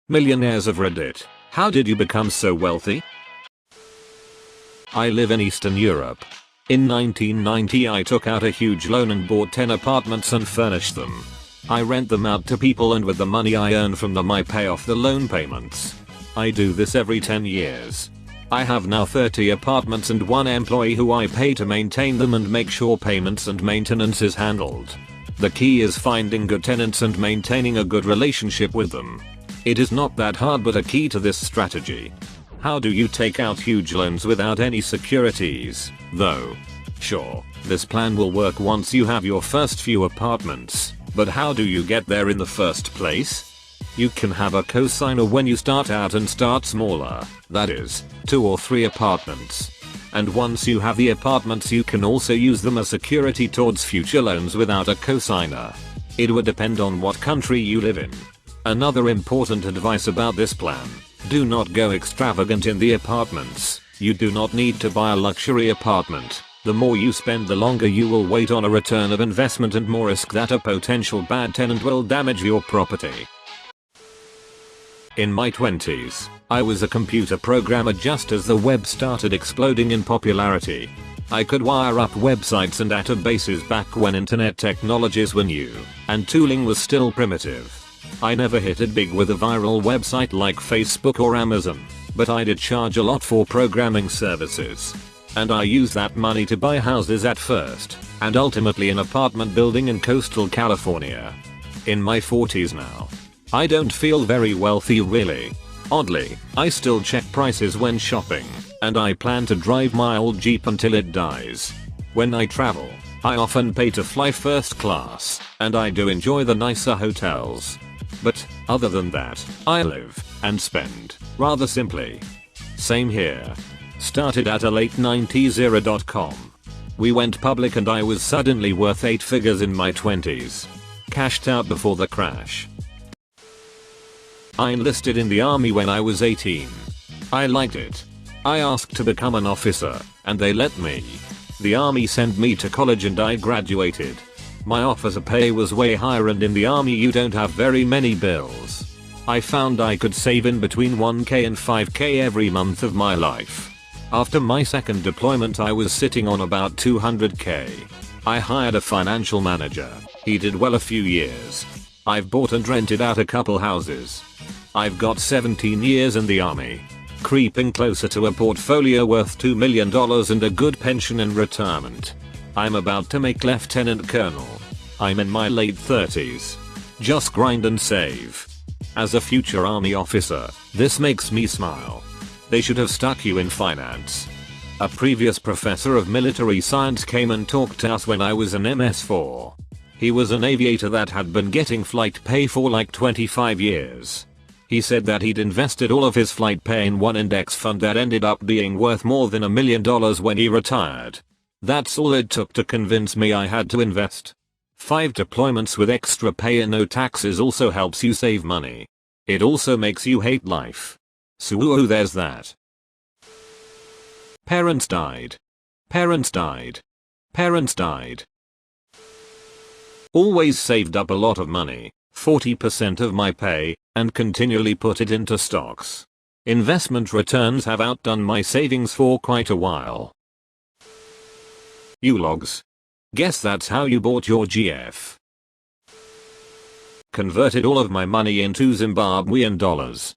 Millionaires of Reddit. How did you become so wealthy? I live in Eastern Europe. In 1990 I took out a huge loan and bought 10 apartments and furnished them. I rent them out to people, and with the money I earn from them I pay off the loan payments. I do this every 10 years. I have now 30 apartments and 1 employee who I pay to maintain them and make sure payments and maintenance is handled. The key is finding good tenants and maintaining a good relationship with them. It is not that hard, but a key to this strategy. How do you take out huge loans without any securities, though? Sure, this plan will work once you have your first few apartments, but how do you get there in the first place? You can have a cosigner when you start out and start smaller, that is, 2 or 3 apartments. And once you have the apartments you can also use them as security towards future loans without a cosigner. It would depend on what country you live in. Another important advice about this plan: do not go extravagant in the apartments. You do not need to buy a luxury apartment. The more you spend, the longer you will wait on a return of investment and more risk that a potential bad tenant will damage your property. In my 20s, I was a computer programmer just as the web started exploding in popularity. I could wire up websites and databases back when internet technologies were new and tooling was still primitive. I never hit it big with a viral website like Facebook or Amazon, but I did charge a lot for programming services. And I used that money to buy houses at first, and ultimately an apartment building in coastal California. In my 40s now. I don't feel very wealthy really. Oddly, I still check prices when shopping, and I plan to drive my old Jeep until it dies. When I travel, I often pay to fly first class, and I do enjoy the nicer hotels. But, other than that, I live and spend rather simply. Same here. Started at a late 90s .com. We went public and I was suddenly worth 8 figures in my 20s. Cashed out before the crash. I enlisted in the army when I was 18. I liked it. I asked to become an officer, and they let me. The army sent me to college and I graduated. My officer pay was way higher, and in the army you don't have very many bills. I found I could save in between 1k and 5k every month of my life. After my second deployment I was sitting on about 200k. I hired a financial manager. He did well a few years. I've bought and rented out a couple houses. I've got 17 years in the army. Creeping closer to a portfolio worth $2 million and a good pension in retirement. I'm about to make lieutenant colonel. I'm in my late 30s. Just grind and save. As a future army officer, this makes me smile. They should have stuck you in finance. A previous professor of military science came and talked to us when I was an MS4. He was an aviator that had been getting flight pay for like 25 years. He said that he'd invested all of his flight pay in one index fund that ended up being worth more than $1 million when he retired. That's all it took to convince me I had to invest. 5 deployments with extra pay and no taxes also helps you save money. It also makes you hate life. So woo, there's that. Parents died. Parents died. Parents died. Always saved up a lot of money, 40% of my pay, and continually put it into stocks. Investment returns have outdone my savings for quite a while. You logs. Guess that's how you bought your GF. Converted all of my money into Zimbabwean dollars.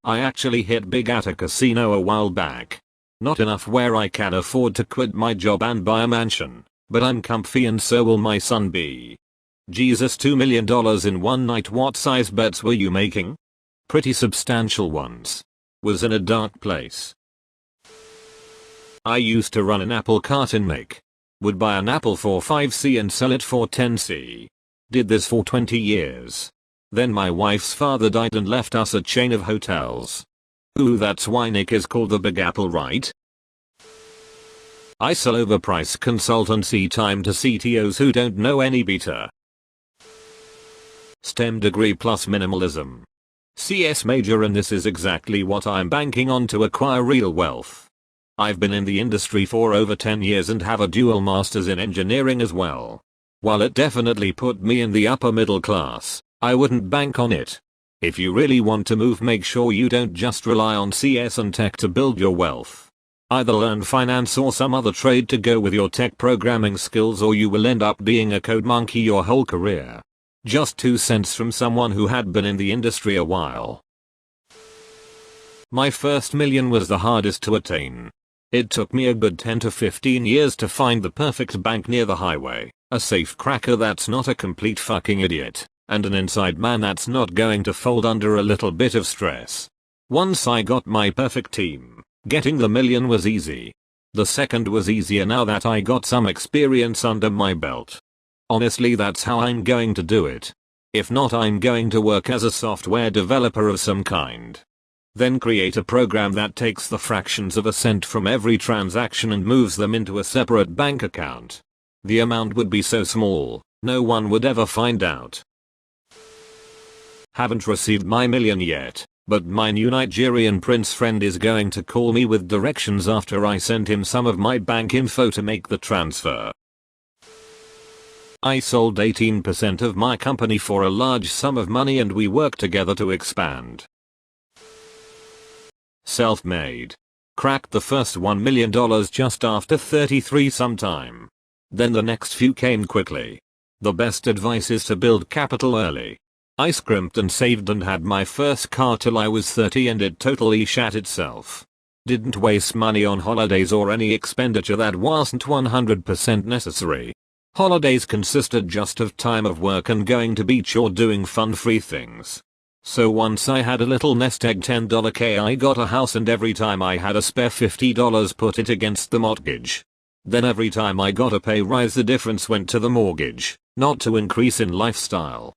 I actually hit big at a casino a while back. Not enough where I can afford to quit my job and buy a mansion, but I'm comfy and so will my son be. Jesus, $2 million in one night. What size bets were you making? Pretty substantial ones. Was in a dark place. I used to run an apple cart in Make. Would buy an apple for 5c and sell it for 10c. Did this for 20 years. Then my wife's father died and left us a chain of hotels. Ooh, that's why Nick is called the Big Apple, right? I sell overpriced consultancy time to CTOs who don't know any better. STEM degree plus minimalism. CS major, and this is exactly what I'm banking on to acquire real wealth. I've been in the industry for over 10 years and have a dual masters in engineering as well. While it definitely put me in the upper middle class, I wouldn't bank on it. If you really want to move, make sure you don't just rely on CS and tech to build your wealth. Either learn finance or some other trade to go with your tech programming skills, or you will end up being a code monkey your whole career. Just 2 cents from someone who had been in the industry a while. My first million was the hardest to attain. It took me a good 10 to 15 years to find the perfect bank near the highway, a safe cracker that's not a complete fucking idiot, and an inside man that's not going to fold under a little bit of stress. Once I got my perfect team, getting the million was easy. The second was easier now that I got some experience under my belt. Honestly, that's how I'm going to do it. If not, I'm going to work as a software developer of some kind. Then create a program that takes the fractions of a cent from every transaction and moves them into a separate bank account. The amount would be so small, no one would ever find out. Haven't received my million yet, but my new Nigerian prince friend is going to call me with directions after I send him some of my bank info to make the transfer. I sold 18% of my company for a large sum of money and we work together to expand. Self-made. Cracked the first $1 million just after 33 sometime. Then the next few came quickly. The best advice is to build capital early. I scrimped and saved and had my first car till I was 30 and it totally shat itself. Didn't waste money on holidays or any expenditure that wasn't 100% necessary. Holidays consisted just of time of work and going to beach or doing fun free things. So once I had a little nest egg $10K, I got a house, and every time I had a spare $50 put it against the mortgage. Then every time I got a pay rise the difference went to the mortgage, not to increase in lifestyle.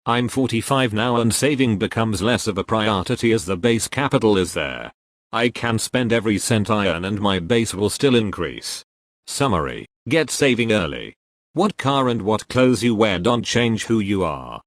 I'm 45 now and saving becomes less of a priority as the base capital is there. I can spend every cent I earn and my base will still increase. Summary: get saving early. What car and what clothes you wear don't change who you are.